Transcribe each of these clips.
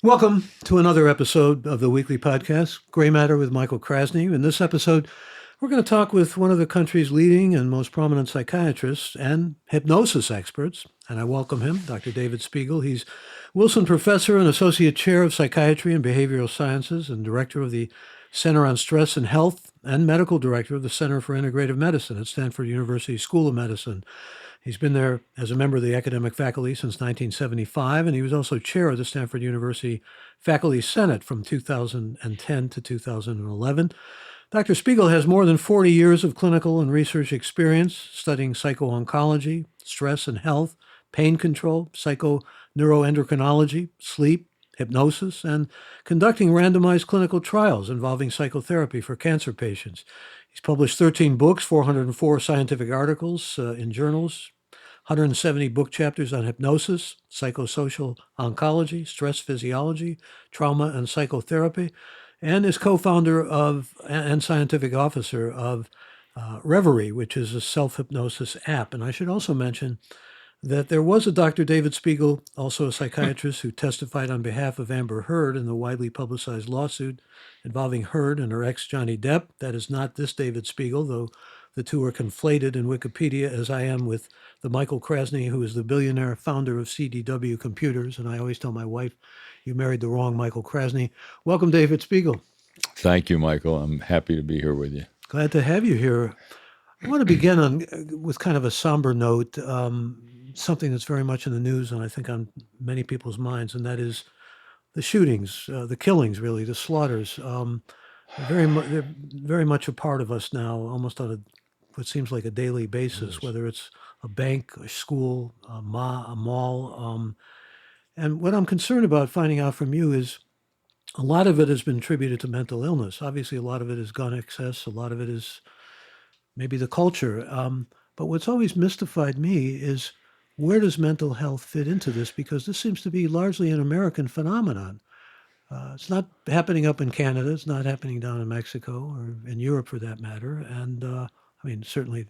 Welcome to another episode of the weekly podcast, Gray Matter with Michael Krasny. In this episode, we're going to talk with one of the country's leading and most prominent psychiatrists and hypnosis experts, and I welcome him, Dr. David Spiegel. He's Wilson Professor and Associate Chair of Psychiatry and Behavioral Sciences and Director of the Center on Stress and Health and Medical Director of the Center for Integrative Medicine at Stanford University School of Medicine. He's been there as a member of the academic faculty since 1975, and he was also chair of the Stanford University Faculty Senate from 2010 to 2011. Dr. Spiegel has more than 40 years of clinical and research experience studying psycho-oncology, stress and health, pain control, psychoneuroendocrinology, sleep, hypnosis, and conducting randomized clinical trials involving psychotherapy for cancer patients. He's published 13 books, 404 scientific articles in journals, 170 book chapters on hypnosis, psychosocial oncology, stress physiology, trauma, and psychotherapy, and is co-founder of and scientific officer of REVERI, which is a self-hypnosis app. And I should also mention that there was a Dr. David Spiegel, also a psychiatrist, who testified on behalf of Amber Heard in the widely publicized lawsuit involving Heard and her ex, Johnny Depp. That is not this David Spiegel, though the two are conflated in Wikipedia, as I am with the Michael Krasny, who is the billionaire founder of CDW Computers. And I always tell my wife, you married the wrong Michael Krasny. Welcome, David Spiegel. Thank you, Michael. I'm happy to be here with you. Glad to have you here. I want to begin with kind of a somber note, something that's very much in the news and I think on many people's minds, and that is the shootings, the killings, really, the slaughters. They're very much a part of us now, almost on what seems like a daily basis, whether it's a bank, a school, a mall. And what I'm concerned about finding out from you is a lot of it has been attributed to mental illness. Obviously, a lot of it is gun excess. A lot of it is maybe the culture. But what's always mystified me is where does mental health fit into this? Because this seems to be largely an American phenomenon. It's not happening up in Canada. It's not happening down in Mexico or in Europe for that matter. And I mean, certainly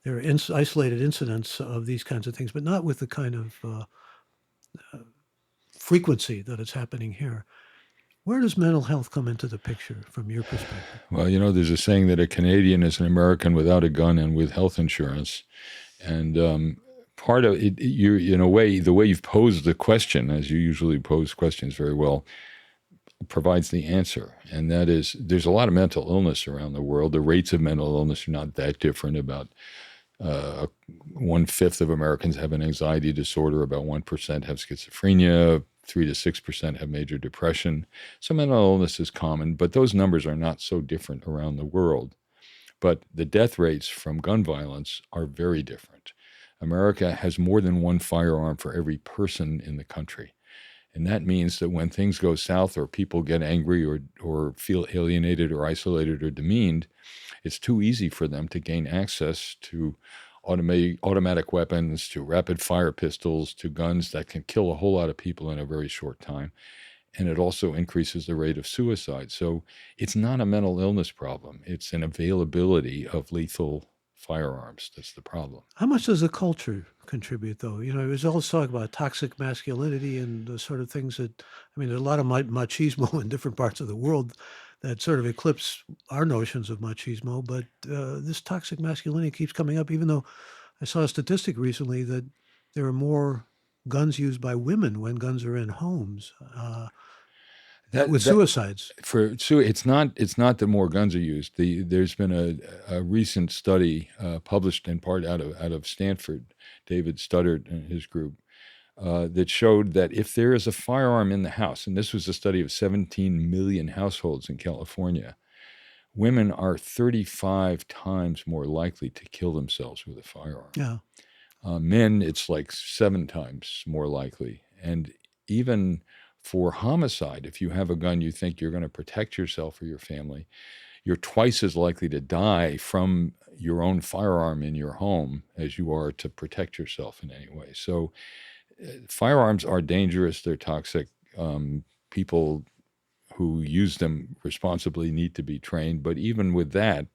there are isolated incidents of these kinds of things, but not with the kind of frequency that it's happening here. Where does mental health come into the picture from your perspective? Well, there's a saying that a Canadian is an American without a gun and with health insurance. And part of it, in a way, the way you've posed the question, as you usually pose questions very well, provides the answer. And that is, there's a lot of mental illness around the world. The rates of mental illness are not that different. About 1/5 of Americans have an anxiety disorder. About 1% have schizophrenia. 3 to 6% have major depression. So mental illness is common, but those numbers are not so different around the world. But the death rates from gun violence are very different. America has more than one firearm for every person in the country. And that means that when things go south or people get angry or feel alienated or isolated or demeaned, it's too easy for them to gain access to automatic weapons, to rapid fire pistols, to guns that can kill a whole lot of people in a very short time. And it also increases the rate of suicide. So it's not a mental illness problem. It's an availability of lethal firearms that's the problem. How much does the culture contribute, though? There's always talk about toxic masculinity and the sort of things that, there's a lot of machismo in different parts of the world that sort of eclipse our notions of machismo, but this toxic masculinity keeps coming up, even though I saw a statistic recently that there are more guns used by women when guns are in homes with suicides. It's not that more guns are used. There's been a recent study published in part out of Stanford, David Studdert and his group, that showed that if there is a firearm in the house, and this was a study of 17 million households in California, women are 35 times more likely to kill themselves with a firearm. Yeah. Men, it's like 7 times more likely. And even for homicide, if you have a gun, you think you're going to protect yourself or your family, you're twice as likely to die from your own firearm in your home as you are to protect yourself in any way. So firearms are dangerous. They're toxic. People who use them responsibly need to be trained. But even with that,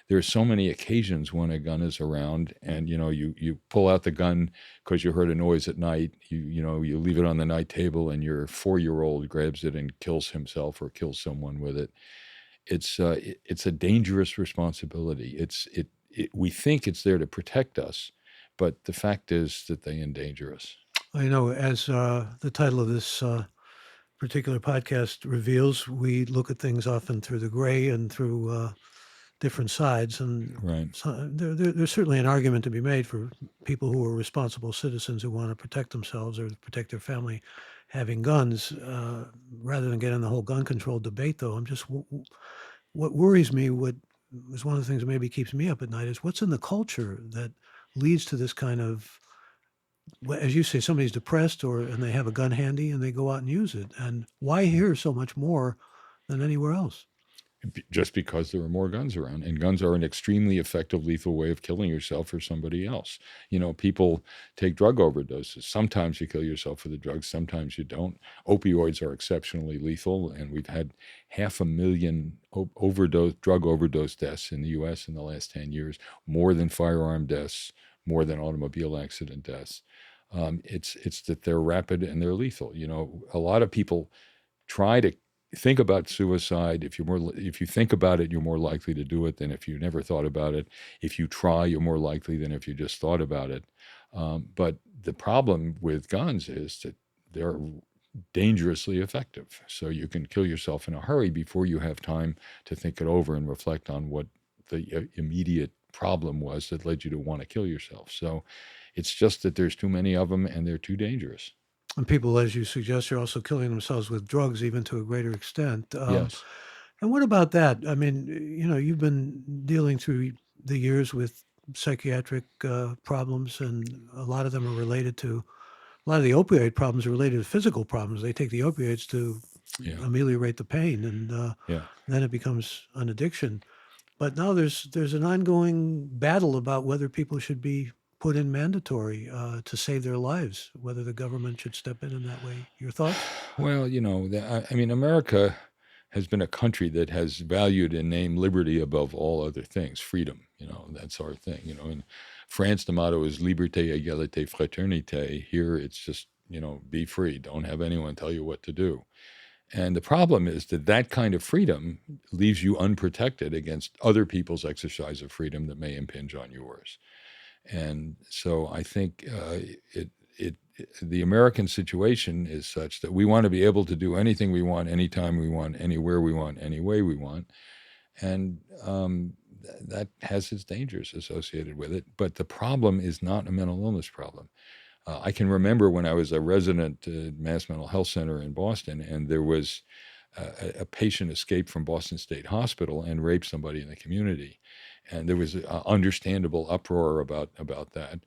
There are so many occasions when a gun is around, and you pull out the gun because you heard a noise at night. You leave it on the night table, and your 4-year-old grabs it and kills himself or kills someone with it. It's a dangerous responsibility. We think it's there to protect us, but the fact is that they endanger us. I know, as the title of this particular podcast reveals, we look at things often through the gray and through different sides. And Right. so there's certainly an argument to be made for people who are responsible citizens who want to protect themselves or protect their family having guns. Rather than get in the whole gun control debate, though, what worries me, what is one of the things that maybe keeps me up at night, is what's in the culture that leads to this kind of, as you say, somebody's depressed and they have a gun handy and they go out and use it. And why here so much more than anywhere else? Just because there are more guns around, and guns are an extremely effective, lethal way of killing yourself or somebody else. People take drug overdoses. Sometimes you kill yourself with the drugs, sometimes you don't. Opioids are exceptionally lethal, and we've had 500,000 drug overdose deaths in the U.S. in the last 10 years, more than firearm deaths, more than automobile accident deaths. It's that they're rapid and they're lethal. A lot of people try to think about suicide. If you think about it, you're more likely to do it than if you never thought about it. If you try, you're more likely than if you just thought about it. But the problem with guns is that they're dangerously effective. So you can kill yourself in a hurry before you have time to think it over and reflect on what the immediate problem was that led you to want to kill yourself. So it's just that there's too many of them and they're too dangerous. And people, as you suggest, are also killing themselves with drugs, even to a greater extent. Yes. And what about that? I mean, you've been dealing through the years with psychiatric problems, and a lot of them are related to, a lot of the opioid problems are related to physical problems. They take the opioids to ameliorate the pain, and then it becomes an addiction. But now there's an ongoing battle about whether people should be put in mandatory to save their lives, whether the government should step in that way. Your thoughts? Well, America has been a country that has valued and named liberty above all other things. Freedom, that's our thing. In France, the motto is liberté, égalité, fraternité. Here, it's just, be free. Don't have anyone tell you what to do. And the problem is that kind of freedom leaves you unprotected against other people's exercise of freedom that may impinge on yours. And so I think the American situation is such that we want to be able to do anything we want, anytime we want, anywhere we want, any way we want. And that has its dangers associated with it. But the problem is not a mental illness problem. I can remember when I was a resident at Mass Mental Health Center in Boston, and there was a patient escaped from Boston State Hospital and raped somebody in the community. And there was understandable uproar about that.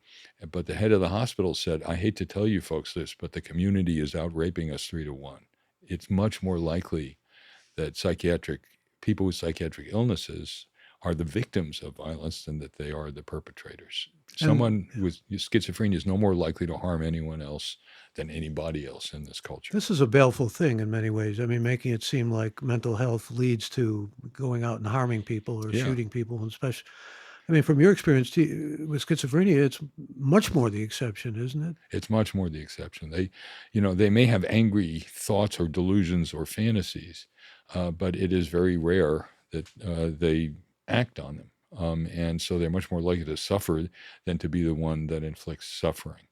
But the head of the hospital said, I hate to tell you folks this, but the community is out raping us 3-1. It's much more likely that people with psychiatric illnesses are the victims of violence than that they are the perpetrators. Someone with schizophrenia is no more likely to harm anyone else than anybody else in this culture. This is a baleful thing in many ways. I mean, making it seem like mental health leads to going out and harming people or shooting people, and especially, I mean, from your experience with schizophrenia, it's much more the exception, isn't it? It's much more the exception. They may have angry thoughts or delusions or fantasies, but it is very rare that they act on them. And so they're much more likely to suffer than to be the one that inflicts suffering.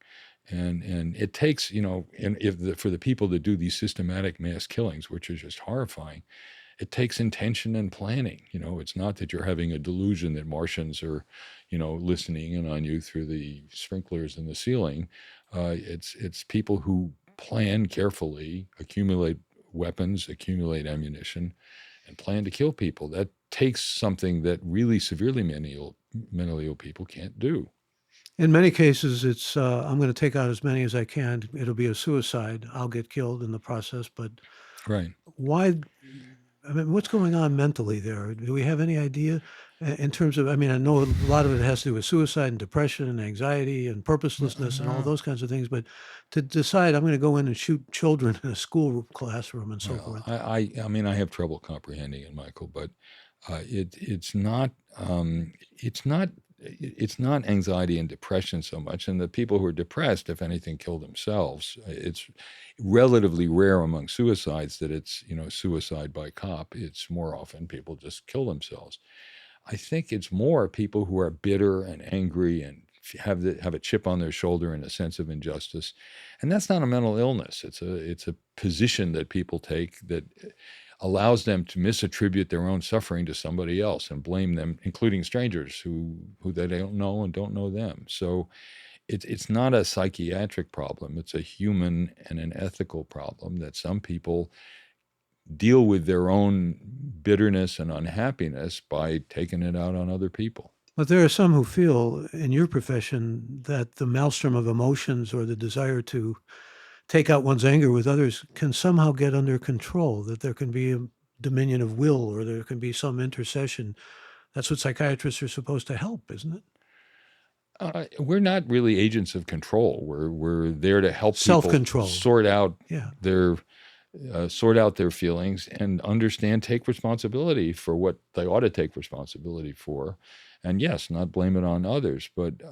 And it takes, for the people that do these systematic mass killings, which are just horrifying, it takes intention and planning. It's not that you're having a delusion that Martians are, listening in on you through the sprinklers in the ceiling. It's people who plan carefully, accumulate weapons, accumulate ammunition, and plan to kill people. That takes something that really severely mentally ill people can't do. In many cases, it's I'm going to take out as many as I can. It'll be a suicide. I'll get killed in the process. But Right. why? I mean, what's going on mentally there? Do we have any idea in terms of? I mean, I know a lot of it has to do with suicide and depression and anxiety and purposelessness and all those kinds of things. But to decide I'm going to go in and shoot children in a school classroom and so forth. I mean, I have trouble comprehending it, Michael, but It's not. It's not. It's not anxiety and depression so much. And the people who are depressed, if anything, kill themselves. It's relatively rare among suicides that it's suicide by cop. It's more often people just kill themselves. I think it's more people who are bitter and angry and have a chip on their shoulder and a sense of injustice, and that's not a mental illness. It's a position that people take that allows them to misattribute their own suffering to somebody else and blame them, including strangers who they don't know and don't know them. So it's not a psychiatric problem. It's a human and an ethical problem that some people deal with their own bitterness and unhappiness by taking it out on other people. But there are some who feel in your profession that the maelstrom of emotions or the desire to take out one's anger with others can somehow get under control, that there can be a dominion of will or there can be some intercession. That's what psychiatrists are supposed to help, isn't it? We're not really agents of control. We're there to help people Self-control. sort out Yeah. their feelings and understand, take responsibility for what they ought to take responsibility for, and yes, not blame it on others. But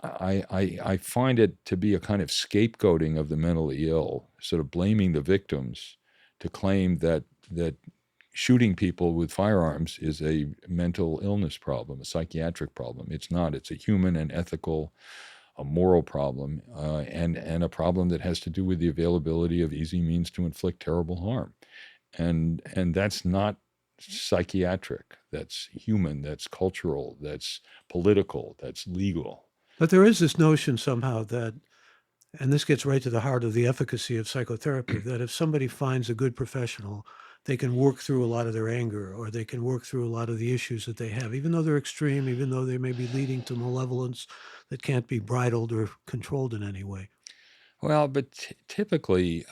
I find it to be a kind of scapegoating of the mentally ill, sort of blaming the victims to claim that shooting people with firearms is a mental illness problem, a psychiatric problem. It's not. It's a human and ethical, a moral problem, and a problem that has to do with the availability of easy means to inflict terrible harm. And that's not psychiatric. That's human. That's cultural. That's political. That's legal. But there is this notion somehow that, and this gets right to the heart of the efficacy of psychotherapy, that if somebody finds a good professional, they can work through a lot of their anger or they can work through a lot of the issues that they have, even though they're extreme, even though they may be leading to malevolence that can't be bridled or controlled in any way. Well, but typically,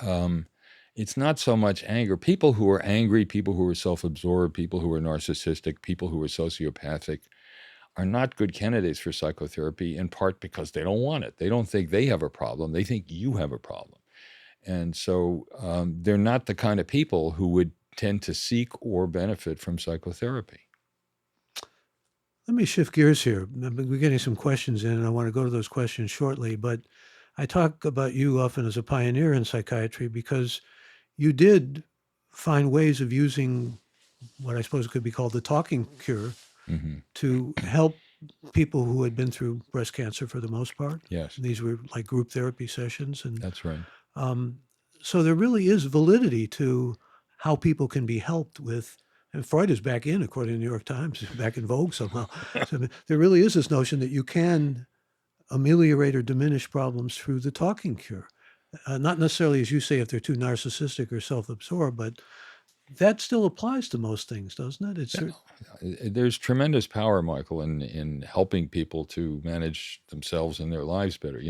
it's not so much anger. People who are angry, people who are self-absorbed, people who are narcissistic, people who are sociopathic are not good candidates for psychotherapy, in part because they don't want it. They don't think they have a problem. They think you have a problem. And so they're not the kind of people who would tend to seek or benefit from psychotherapy. Let me shift gears here. We're getting some questions in, and I want to go to those questions shortly. But I talk about you often as a pioneer in psychiatry because you did find ways of using what I suppose could be called the talking cure to help people who had been through breast cancer for the most part. Yes. These were like group therapy sessions. And that's right. So there really is validity to how people can be helped with, and Freud is back in, according to the New York Times, back in vogue somehow. So there really is this notion that you can ameliorate or diminish problems through the talking cure. Not necessarily, as you say, if they're too narcissistic or self-absorbed, but that still applies to most things, doesn't it? There's tremendous power, Michael, in helping people to manage themselves and their lives better.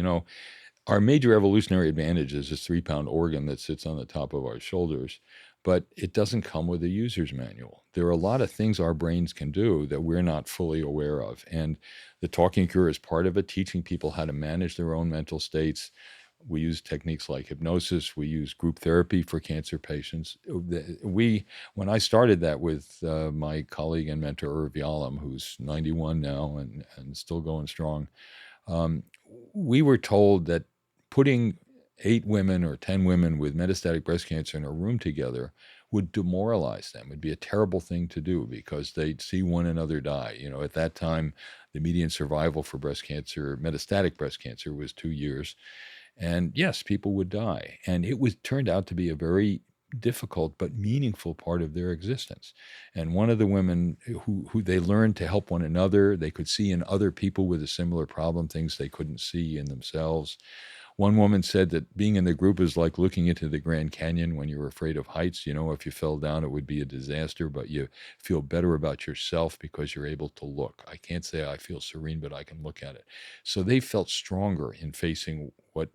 Our major evolutionary advantage is this 3-pound organ that sits on the top of our shoulders, but it doesn't come with a user's manual. There are a lot of things our brains can do that we're not fully aware of. And the talking cure is part of it, teaching people how to manage their own mental states. We use techniques like hypnosis. We use group therapy for cancer patients. When I started that with my colleague and mentor, REVERI, who's 91 now and still going strong, we were told that putting 8 women or 10 women with metastatic breast cancer in a room together would demoralize them. It would be a terrible thing to do because they'd see one another die. At that time, the median survival for breast cancer, metastatic breast cancer, was 2 years. And yes, people would die. And it turned out to be a very difficult but meaningful part of their existence. And one of the women who they learned to help one another, they could see in other people with a similar problem, things they couldn't see in themselves. One woman said that being in the group is like looking into the Grand Canyon when you're afraid of heights. If you fell down, it would be a disaster, but you feel better about yourself because you're able to look. I can't say I feel serene, but I can look at it. So they felt stronger in facing what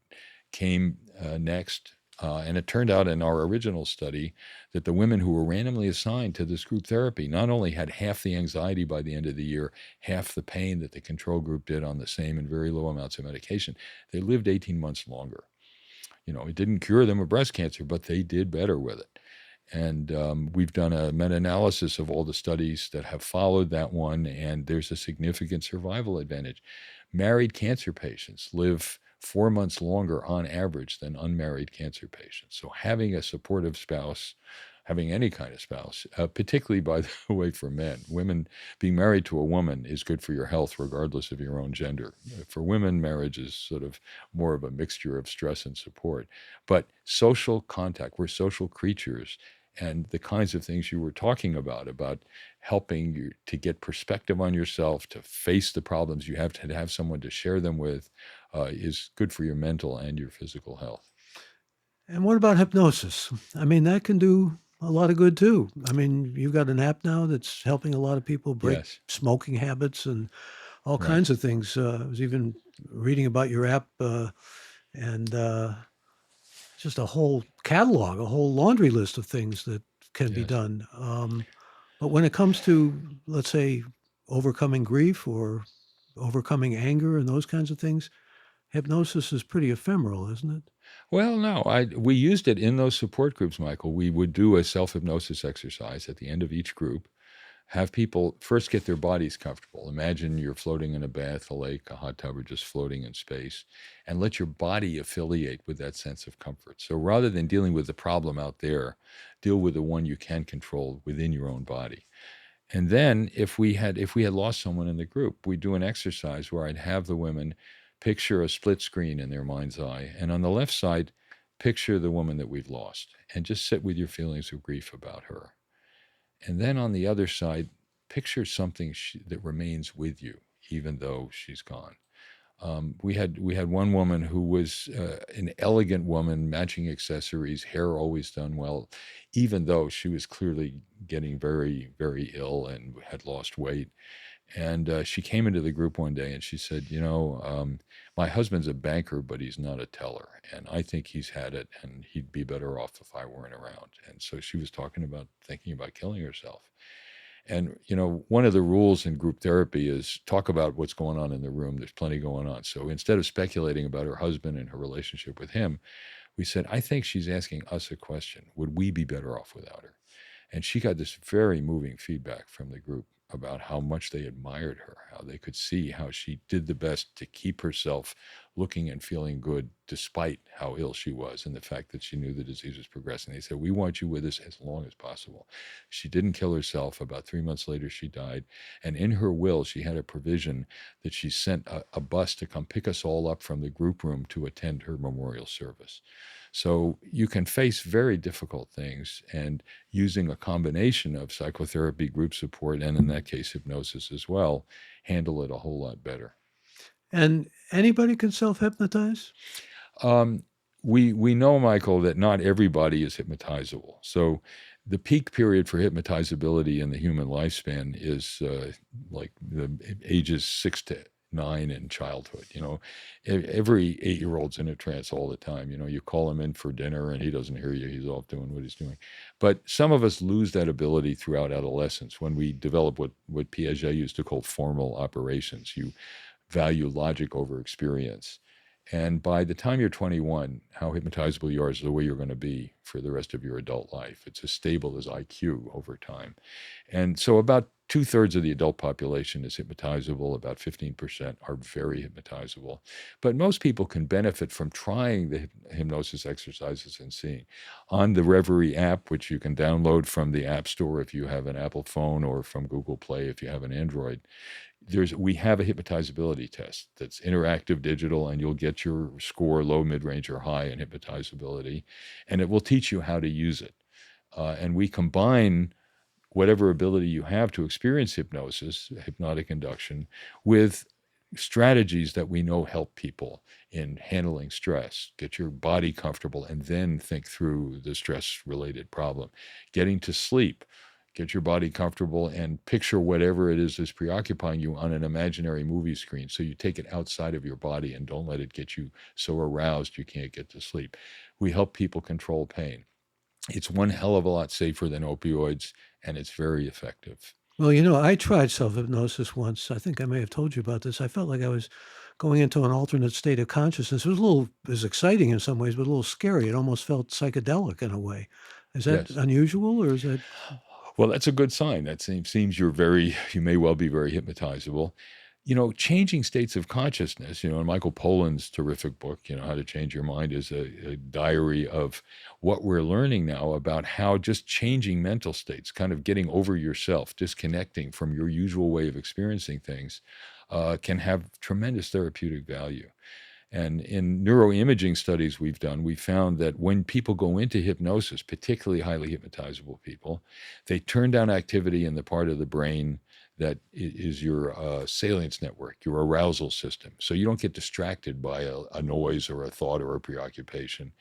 came next. And it turned out in our original study that the women who were randomly assigned to this group therapy not only had half the anxiety by the end of the year, half the pain that the control group did on the same and very low amounts of medication, they lived 18 months longer. It didn't cure them of breast cancer, but they did better with it. And we've done a meta-analysis of all the studies that have followed that one, and there's a significant survival advantage. Married cancer patients live 4 months longer on average than unmarried cancer patients. So having a supportive spouse, having any kind of spouse, particularly, by the way, for men, women, being married to a woman is good for your health regardless of your own gender. For women, marriage is sort of more of a mixture of stress and support. But social contact, we're social creatures, and the kinds of things you were talking about helping you to get perspective on yourself, to face the problems you have, to have someone to share them with, is good for your mental and your physical health. And what about hypnosis? I mean, that can do a lot of good too. I mean, you've got an app now that's helping a lot of people break Yes, smoking habits and all right. kinds of things. I was even reading about your app and just a whole catalog, a whole laundry list of things that can be Yes. done. But when it comes to, let's say, overcoming grief or overcoming anger and those kinds of things, hypnosis is pretty ephemeral, isn't it? Well, no, we used it in those support groups, Michael. We would do a self-hypnosis exercise at the end of each group, have people first get their bodies comfortable. Imagine you're floating in a bath, a lake, a hot tub, or just floating in space, and let your body affiliate with that sense of comfort. So rather than dealing with the problem out there, deal with the one you can control within your own body. And then if we had lost someone in the group, we'd do an exercise where I'd have the women picture a split screen in their mind's eye, and on the left side, picture the woman that we've lost, and just sit with your feelings of grief about her. And then on the other side, picture something that remains with you, even though she's gone. We had one woman who was an elegant woman, matching accessories, hair always done well, even though she was clearly getting very, very ill and had lost weight. And she came into the group one day and she said, my husband's a banker, but he's not a teller. And I think he's had it and he'd be better off if I weren't around. And so she was talking about thinking about killing herself. And, one of the rules in group therapy is talk about what's going on in the room. There's plenty going on. So instead of speculating about her husband and her relationship with him, we said, I think she's asking us a question. Would we be better off without her? And she got this very moving feedback from the group about how much they admired her, how they could see how she did the best to keep herself looking and feeling good despite how ill she was and the fact that she knew the disease was progressing. They said, we want you with us as long as possible. She didn't kill herself. About 3 months later, she died. And in her will, she had a provision that she sent a bus to come pick us all up from the group room to attend her memorial service. So you can face very difficult things, and using a combination of psychotherapy, group support, and in that case, hypnosis as well, handle it a whole lot better. And anybody can self-hypnotize? Um, we know, Michael, that not everybody is hypnotizable. So the peak period for hypnotizability in the human lifespan is like the ages 6 to 9 in childhood. Every 8-year-old's in a trance all the time. You call him in for dinner and he doesn't hear you. He's off doing what he's doing. But some of us lose that ability throughout adolescence when we develop what Piaget used to call formal operations. You value logic over experience. And by the time you're 21, how hypnotizable you are is the way you're going to be for the rest of your adult life. It's as stable as IQ over time. And so about 2/3 of the adult population is hypnotizable. About 15% are very hypnotizable. But most people can benefit from trying the hypnosis exercises and seeing. On the REVERI app, which you can download from the App Store if you have an Apple phone, or from Google Play if you have an Android, we have a hypnotizability test that's interactive, digital, and you'll get your score low, mid-range, or high in hypnotizability, and it will teach you how to use it. And we combine whatever ability you have to experience hypnosis, hypnotic induction, with strategies that we know help people in handling stress. Get your body comfortable and then think through the stress-related problem. Getting to sleep. Get your body comfortable and picture whatever it is that's preoccupying you on an imaginary movie screen. So you take it outside of your body and don't let it get you so aroused you can't get to sleep. We help people control pain. It's one hell of a lot safer than opioids, and it's very effective. Well, I tried self-hypnosis once. I think I may have told you about this. I felt like I was going into an alternate state of consciousness. It was exciting in some ways, but a little scary. It almost felt psychedelic in a way. Is that Yes. unusual, or is that? Well, that's a good sign. That seems you may well be very hypnotizable. Changing states of consciousness, and Michael Pollan's terrific book, How to Change Your Mind, is a diary of what we're learning now about how just changing mental states, kind of getting over yourself, disconnecting from your usual way of experiencing things, can have tremendous therapeutic value. And in neuroimaging studies we've done, we found that when people go into hypnosis, particularly highly hypnotizable people, they turn down activity in the part of the brain that is your salience network, your arousal system. So you don't get distracted by a noise or a thought or a preoccupation.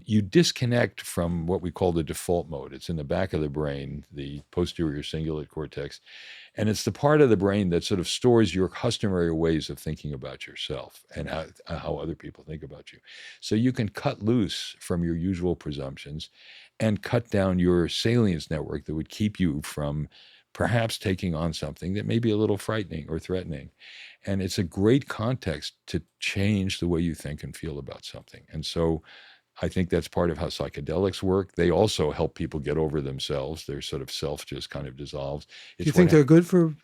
You disconnect from what we call the default mode. It's in the back of the brain, the posterior cingulate cortex. And it's the part of the brain that sort of stores your customary ways of thinking about yourself and how other people think about you. So you can cut loose from your usual presumptions and cut down your salience network that would keep you from perhaps taking on something that may be a little frightening or threatening. And it's a great context to change the way you think and feel about something. And so I think that's part of how psychedelics work. They also help people get over themselves. Their sort of self just kind of dissolves. Do you think they're good for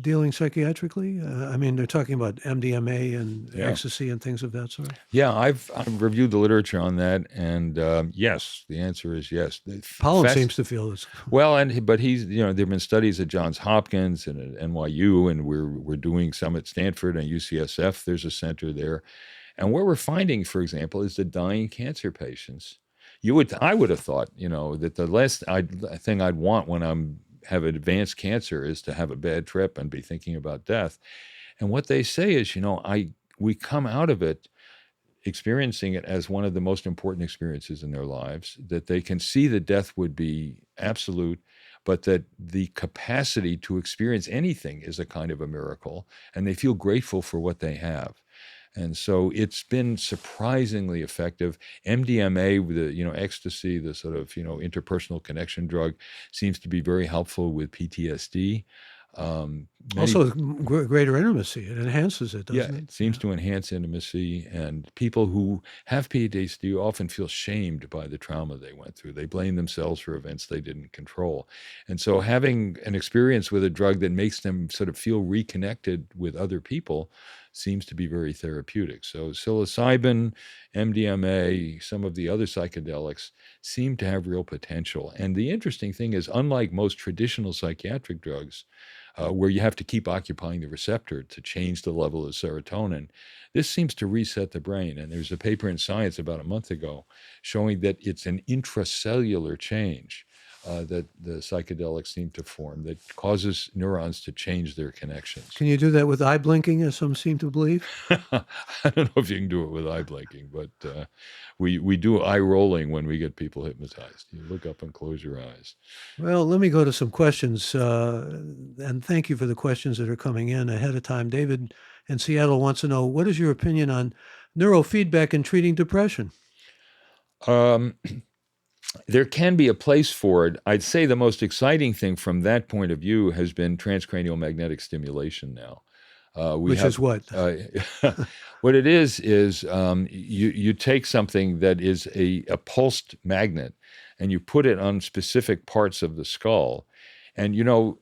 dealing psychiatrically? I mean, they're talking about MDMA and ecstasy and things of that sort. Yeah, I've reviewed the literature on that, and yes, the answer is yes. Pollan seems to feel this. Well, but he's there've been studies at Johns Hopkins and at NYU, and we're doing some at Stanford and UCSF. There's a center there. And what we're finding, for example, is the dying cancer patients. I would have thought, that the last thing I'd want when I'm have advanced cancer is to have a bad trip and be thinking about death. And what they say is, we come out of it experiencing it as one of the most important experiences in their lives, that they can see that death would be absolute, but that the capacity to experience anything is a kind of a miracle, and they feel grateful for what they have. And so it's been surprisingly effective. MDMA, the ecstasy, the sort of interpersonal connection drug, seems to be very helpful with PTSD. Also, greater intimacy. It enhances it, doesn't it? It seems to enhance intimacy. And people who have PTSD often feel shamed by the trauma they went through. They blame themselves for events they didn't control. And so having an experience with a drug that makes them sort of feel reconnected with other people seems to be very therapeutic. So psilocybin, MDMA, some of the other psychedelics seem to have real potential. And the interesting thing is, unlike most traditional psychiatric drugs, where you have to keep occupying the receptor to change the level of serotonin, this seems to reset the brain. And there's a paper in Science about a month ago showing that it's an intracellular change that the psychedelics seem to form that causes neurons to change their connections. Can you do that with eye blinking, as some seem to believe? I don't know if you can do it with eye blinking, but we do eye rolling when we get people hypnotized. You look up and close your eyes. Well, let me go to some questions, and thank you for the questions that are coming in ahead of time. David in Seattle wants to know, what is your opinion on neurofeedback in treating depression? There can be a place for it. I'd say the most exciting thing from that point of view has been transcranial magnetic stimulation now. Is what? What it is you take something that is a pulsed magnet and you put it on specific parts of the skull. And you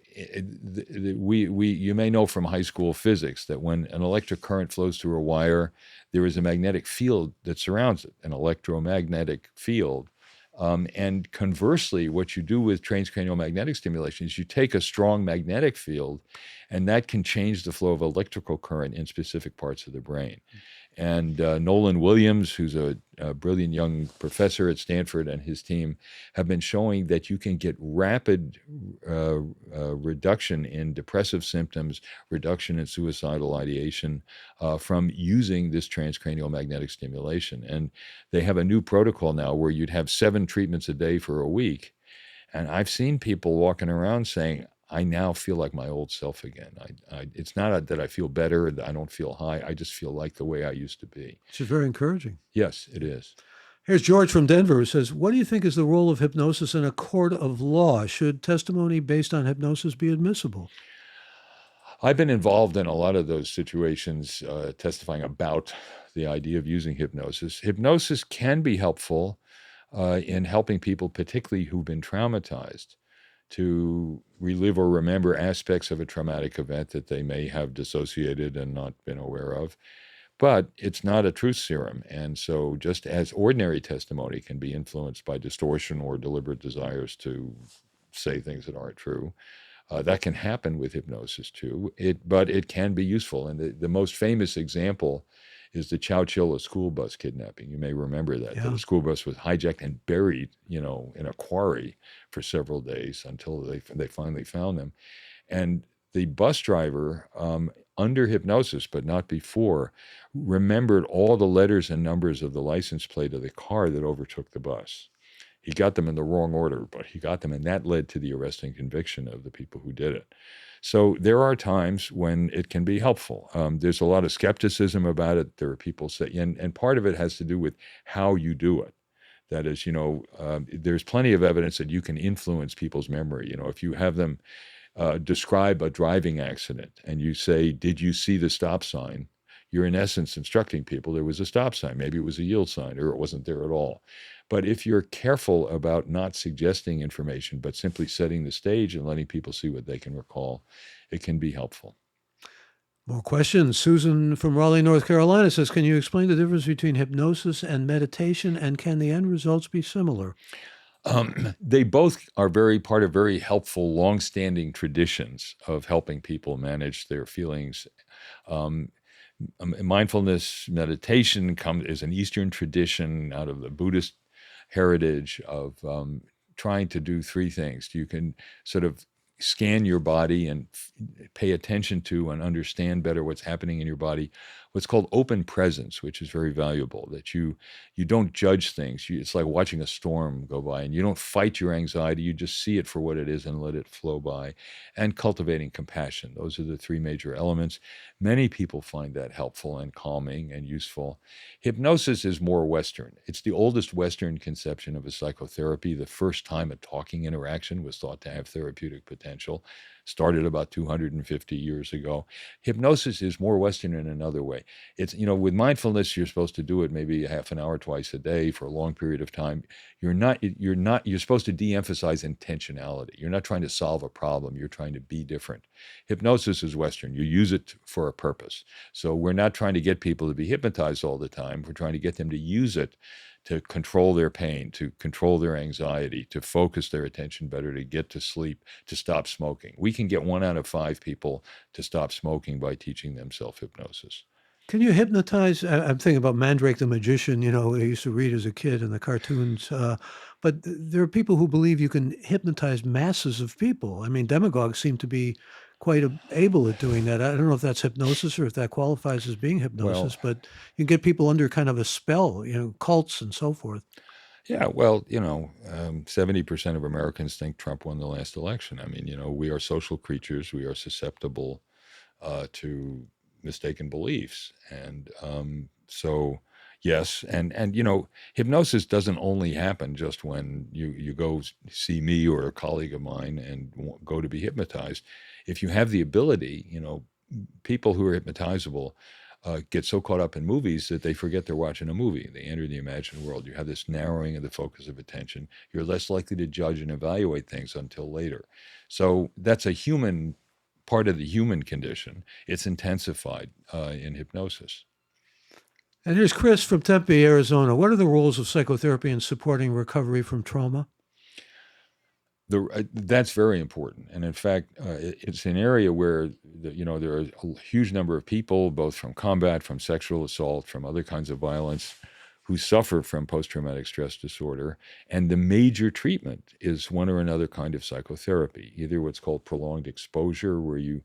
may know from high school physics that when an electric current flows through a wire, there is a magnetic field that surrounds it, an electromagnetic field. And conversely, what you do with transcranial magnetic stimulation is you take a strong magnetic field, and that can change the flow of electrical current in specific parts of the brain. And Nolan Williams, who's a brilliant young professor at Stanford, and his team have been showing that you can get rapid reduction in depressive symptoms, reduction in suicidal ideation from using this transcranial magnetic stimulation. And they have a new protocol now where you'd have 7 treatments a day for a week. And I've seen people walking around saying, I now feel like my old self again. It's not that I feel better, that I don't feel high. I just feel like the way I used to be. Which is very encouraging. Yes, it is. Here's George from Denver who says, what do you think is the role of hypnosis in a court of law? Should testimony based on hypnosis be admissible? I've been involved in a lot of those situations, testifying about the idea of using hypnosis. Hypnosis can be helpful in helping people, particularly who've been traumatized, to relive or remember aspects of a traumatic event that they may have dissociated and not been aware of. But it's not a truth serum. And so, just as ordinary testimony can be influenced by distortion or deliberate desires to say things that aren't true, that can happen with hypnosis too. But it can be useful. And the most famous example is the Chowchilla school bus kidnapping. You may remember that. Yeah. The school bus was hijacked and buried, in a quarry for several days until they finally found them. And the bus driver, under hypnosis, but not before, remembered all the letters and numbers of the license plate of the car that overtook the bus. He got them in the wrong order, but he got them, and that led to the arrest and conviction of the people who did it. So there are times when it can be helpful. There's a lot of skepticism about it. There are people say, and part of it has to do with how you do it. That is, there's plenty of evidence that you can influence people's memory. If you have them describe a driving accident and you say, "Did you see the stop sign?" You're in essence instructing people there was a stop sign. Maybe it was a yield sign or it wasn't there at all. But if you're careful about not suggesting information, but simply setting the stage and letting people see what they can recall, it can be helpful. More questions. Susan from Raleigh, North Carolina says, can you explain the difference between hypnosis and meditation, and can the end results be similar? They both are part of very helpful, long-standing traditions of helping people manage their feelings. Mindfulness meditation is an Eastern tradition out of the Buddhist heritage of trying to do three things. You can sort of scan your body and pay attention to and understand better what's happening in your body. What's called open presence, which is very valuable, that you don't judge things. It's like watching a storm go by, and you don't fight your anxiety. You just see it for what it is and let it flow by. And cultivating compassion. Those are the three major elements. Many people find that helpful and calming and useful. Hypnosis is more Western. It's the oldest Western conception of a psychotherapy. The first time a talking interaction was thought to have therapeutic potential started about 250 years ago. Hypnosis is more Western in another way. It's, with mindfulness, you're supposed to do it maybe a half an hour twice a day for a long period of time. You're supposed to de-emphasize intentionality. You're not trying to solve a problem. You're trying to be different. Hypnosis is Western. You use it for a purpose. So we're not trying to get people to be hypnotized all the time. We're trying to get them to use it to control their pain, to control their anxiety, to focus their attention better, to get to sleep, to stop smoking. We can get 1 out of 5 people to stop smoking by teaching them self-hypnosis. Can you hypnotize? I'm thinking about Mandrake the magician, I used to read as a kid in the cartoons. But there are people who believe you can hypnotize masses of people. I mean, demagogues seem to be quite able at doing that. I don't know if that's hypnosis or if that qualifies as being hypnosis, but you can get people under kind of a spell, cults and so forth. Yeah, well, 70% of Americans think Trump won the last election. I mean, we are social creatures. We are susceptible to mistaken beliefs. And so, yes. And hypnosis doesn't only happen just when you go see me or a colleague of mine and go to be hypnotized. If you have the ability, people who are hypnotizable get so caught up in movies that they forget they're watching a movie. They enter the imagined world. You have this narrowing of the focus of attention. You're less likely to judge and evaluate things until later. So that's a human part of the human condition. It's intensified in hypnosis. And here's Chris from Tempe, Arizona. What are the roles of psychotherapy in supporting recovery from trauma? That's very important. And in fact, it's an area where, there are a huge number of people, both from combat, from sexual assault, from other kinds of violence, who suffer from post-traumatic stress disorder. And the major treatment is one or another kind of psychotherapy, either what's called prolonged exposure, where you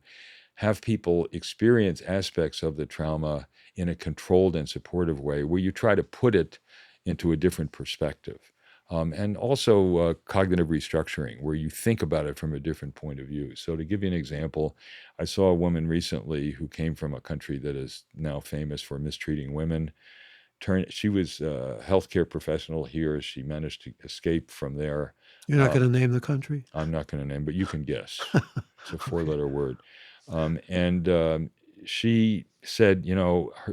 have people experience aspects of the trauma in a controlled and supportive way, where you try to put it into a different perspective. And also cognitive restructuring, where you think about it from a different point of view. So to give you an example, I saw a woman recently who came from a country that is now famous for mistreating women. She was a healthcare professional here. She managed to escape from there. You're not going to name the country? I'm not going to name, but you can guess. It's a 4-letter word. And she said,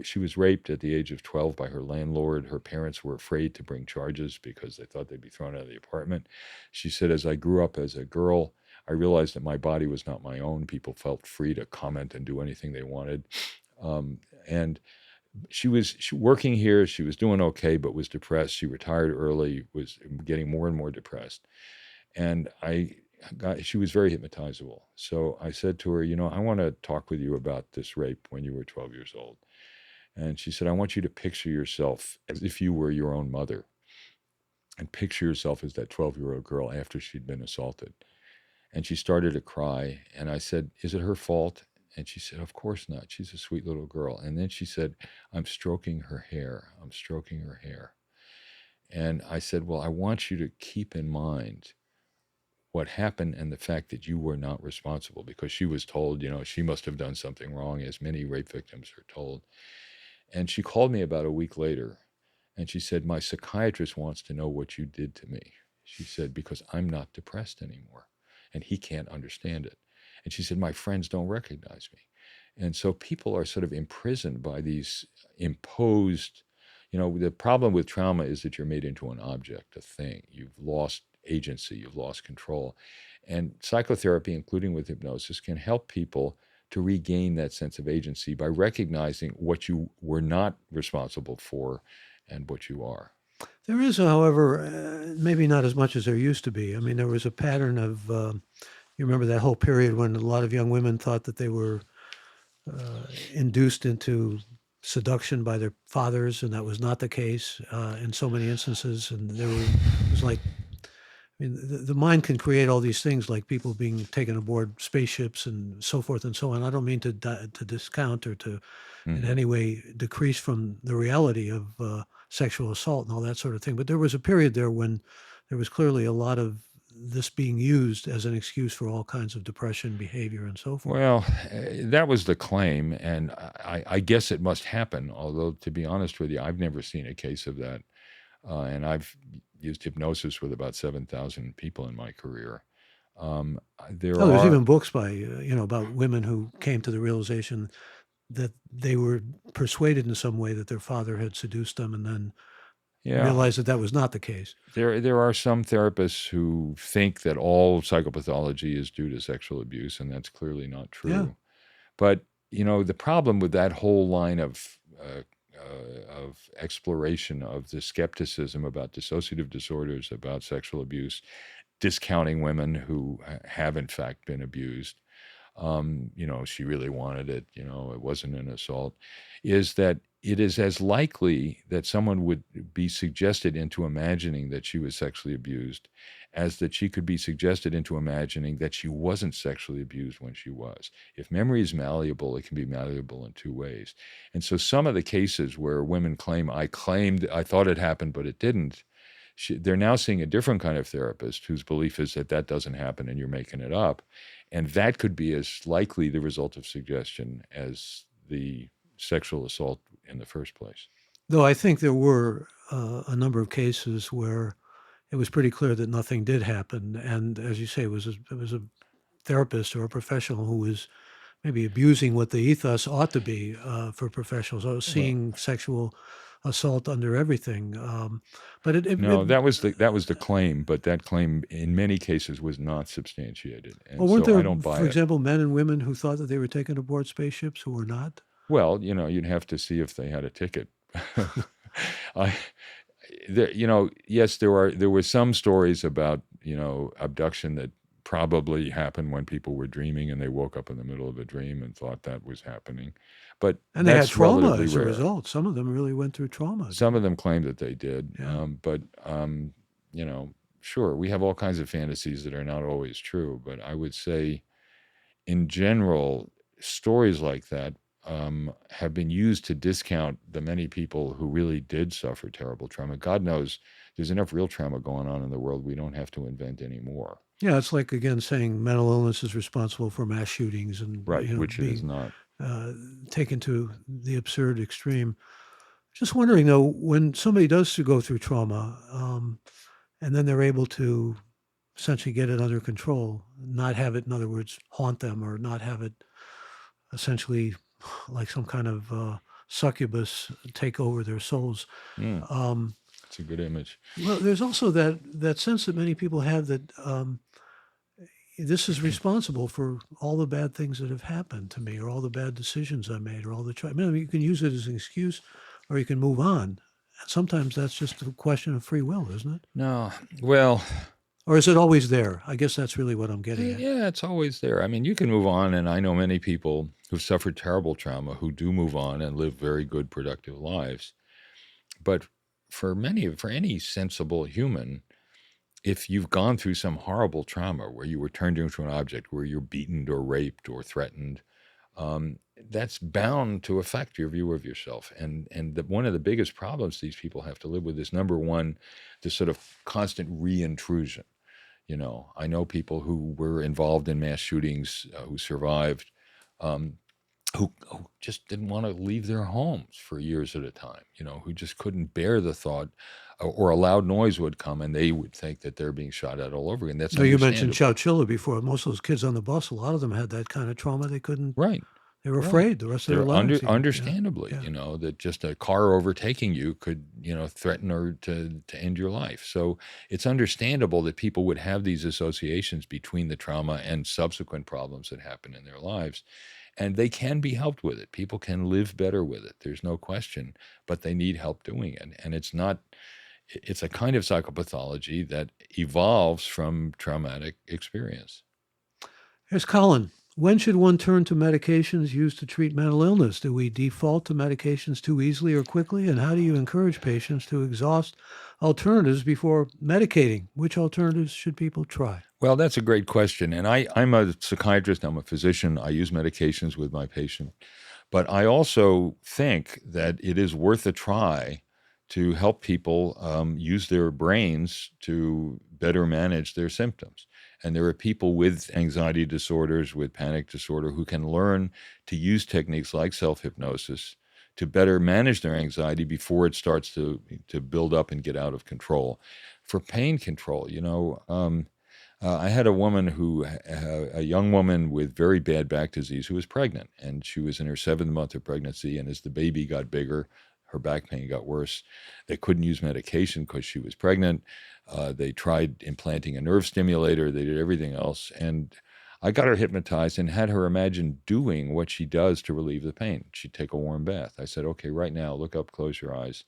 she was raped at the age of 12 by her landlord. Her parents were afraid to bring charges because they thought they'd be thrown out of the apartment. She said, as I grew up as a girl, I realized that my body was not my own. People felt free to comment and do anything they wanted. And she was working here. She was doing okay, but was depressed. She retired early, was getting more and more depressed. And she was very hypnotizable. So I said to her, I want to talk with you about this rape when you were 12 years old. And she said, I want you to picture yourself as if you were your own mother, and picture yourself as that 12-year-old girl after she'd been assaulted. And she started to cry. And I said, is it her fault? And she said, of course not. She's a sweet little girl. And then she said, I'm stroking her hair. I'm stroking her hair. And I said, well, I want you to keep in mind what happened and the fact that you were not responsible, because she was told, she must have done something wrong, as many rape victims are told. And she called me about a week later and she said, my psychiatrist wants to know what you did to me. She said, because I'm not depressed anymore and he can't understand it. And she said, my friends don't recognize me. And so people are sort of imprisoned by these imposed, the problem with trauma is that you're made into an object, a thing. You've lost agency, you've lost control. And psychotherapy, including with hypnosis, can help people to regain that sense of agency by recognizing what you were not responsible for and what you are. There is, however, maybe not as much as there used to be. I mean, there was a pattern of, you remember that whole period when a lot of young women thought that they were induced into seduction by their fathers, and that was not the case in so many instances. And it was like, I mean, the mind can create all these things, like people being taken aboard spaceships and so forth and so on. I don't mean to discount or to in any way decrease from the reality of sexual assault and all that sort of thing. But there was a period there when there was clearly a lot of this being used as an excuse for all kinds of depression behavior and so forth. Well, that was the claim, and I guess it must happen, although, to be honest with you, I've never seen a case of that. And I've used hypnosis with about 7,000 people in my career. There's even books by, about women who came to the realization that they were persuaded in some way that their father had seduced them, and then realized that that was not the case. There are some therapists who think that all psychopathology is due to sexual abuse, and that's clearly not true. Yeah. But, the problem with that whole line of exploration of the skepticism about dissociative disorders, about sexual abuse, discounting women who have in fact been abused, she really wanted it, it wasn't an assault, is that it is as likely that someone would be suggested into imagining that she was sexually abused as that she could be suggested into imagining that she wasn't sexually abused when she was. If memory is malleable, it can be malleable in two ways. And so some of the cases where women claim, I thought it happened, but it didn't, they're now seeing a different kind of therapist whose belief is that that doesn't happen and you're making it up. And that could be as likely the result of suggestion as the sexual assault in the first place. Though I think there were a number of cases where it was pretty clear that nothing did happen. And as you say, it was a therapist or a professional who was maybe abusing what the ethos ought to be for professionals. I was seeing sexual assault under everything. But that was the claim, but that claim in many cases was not substantiated. And well, weren't there, I don't buy for example, men and women who thought that they were taken aboard spaceships who were not? Well, you'd have to see if they had a ticket. Yes, there were some stories about, abduction that probably happened when people were dreaming and they woke up in the middle of a dream and thought that was happening. But and they had trauma as a rare. result. Some of them really went through trauma. Some of them claimed that they did. Yeah. Sure, we have all kinds of fantasies that are not always true. But I would say, in general, stories like that have been used to discount the many people who really did suffer terrible trauma. God knows there's enough real trauma going on in the world. We don't have to invent any more. Yeah, it's like, again, saying mental illness is responsible for mass shootings and which it is not. Taken to the absurd extreme. Just wondering, though, when somebody does go through trauma and then they're able to essentially get it under control, not have it, in other words, haunt them or not have it essentially like some kind of succubus take over their souls. Mm, Um, it's a good image. well, there's also that sense that many people have that this is responsible for all the bad things that have happened to me, or all the bad decisions I made, or all the. I mean, you can use it as an excuse, or you can move on. And sometimes that's just a question of free will, isn't it? No, well, Or is it always there? I guess that's really what I'm getting at. yeah, it's always there. I mean, you can move on, and I know many people who've suffered terrible trauma who do move on and live very good, productive lives. But for any sensible human, if you've gone through some horrible trauma where you were turned into an object, where you're beaten or raped or threatened, that's bound to affect your view of yourself. And one of the biggest problems these people have to live with is, number one, the sort of constant reintrusion. You know, I know people who were involved in mass shootings who survived, um, who just didn't want to leave their homes for years at a time, you know, who just couldn't bear the thought, or a loud noise would come and they would think that they're being shot at all over again. That's Now, you mentioned understandable. Chowchilla before. Most of those kids on the bus, a lot of them had that kind of trauma. They couldn't. Right. They were Right. afraid the rest of their lives. Even. Yeah. Understandably, Yeah. you know, that just a car overtaking you could, you know, threaten or to end your life. So it's understandable that people would have these associations between the trauma and subsequent problems that happen in their lives. And they can be helped with it. People can live better with it. There's no question, but they need help doing it. And it's a kind of psychopathology that evolves from traumatic experience. Here's Colin. When should one turn to medications used to treat mental illness? Do we default to medications too easily or quickly? And how do you encourage patients to exhaust alternatives before medicating? Which alternatives should people try? Well, that's a great question. And I'm a psychiatrist, I'm a physician, I use medications with my patient. But I also think that it is worth a try to help people use their brains to better manage their symptoms. And there are people with anxiety disorders, with panic disorder, who can learn to use techniques like self-hypnosis to better manage their anxiety before it starts to build up and get out of control. For pain control, you know, I had a young woman with very bad back disease who was pregnant, and she was in her 7th month of pregnancy. And as the baby got bigger, her back pain got worse. They couldn't use medication because she was pregnant. They tried implanting a nerve stimulator. They did everything else. And I got her hypnotized and had her imagine doing what she does to relieve the pain. She'd take a warm bath. I said, okay, right now, look up, close your eyes.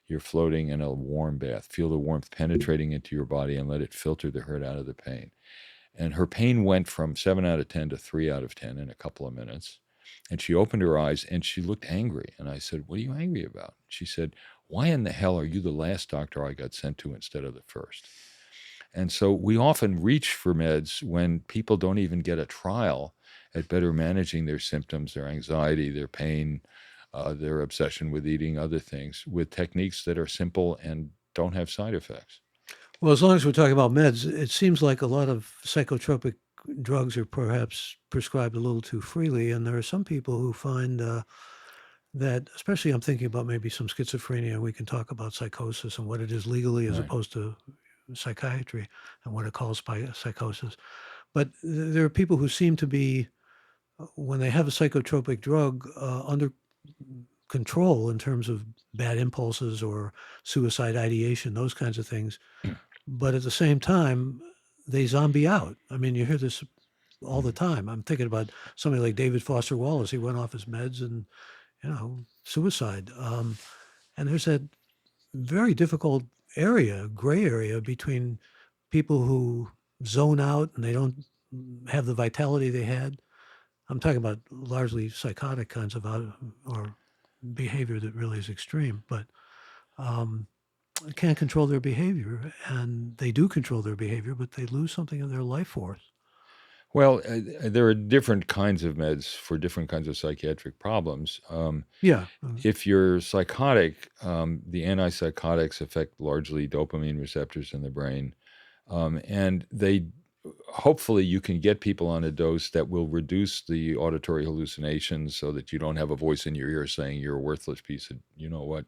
You're floating in a warm bath. Feel the warmth penetrating into your body and let it filter the hurt out of the pain. And her pain went from 7 out of 10 to 3 out of 10 in a couple of minutes. And she opened her eyes and she looked angry. And I said, what are you angry about? She said, why in the hell are you the last doctor I got sent to instead of the first? And so we often reach for meds when people don't even get a trial at better managing their symptoms, their anxiety, their pain, their obsession with eating, other things, with techniques that are simple and don't have side effects. Well, as long as we're talking about meds, it seems like a lot of psychotropic drugs are perhaps prescribed a little too freely. And there are some people who find that, especially I'm thinking about maybe some schizophrenia, we can talk about psychosis and what it is legally as Right. opposed to psychiatry and what it calls psychosis. But there are people who seem to be, when they have a psychotropic drug, under control in terms of bad impulses or suicide ideation, those kinds of things. But at the same time, they zombie out. I mean, you hear this all the time. I'm thinking about somebody like David Foster Wallace. He went off his meds and, suicide. And there's that very difficult area, gray area between people who zone out and they don't have the vitality they had. I'm talking about largely psychotic kinds of or behavior that really is extreme, but um, can't control their behavior, and they do control their behavior, but they lose something of their life force. Well, there are different kinds of meds for different kinds of psychiatric problems. Yeah. If you're psychotic, the antipsychotics affect largely dopamine receptors in the brain. And hopefully you can get people on a dose that will reduce the auditory hallucinations so that you don't have a voice in your ear saying you're a worthless piece of, you know what,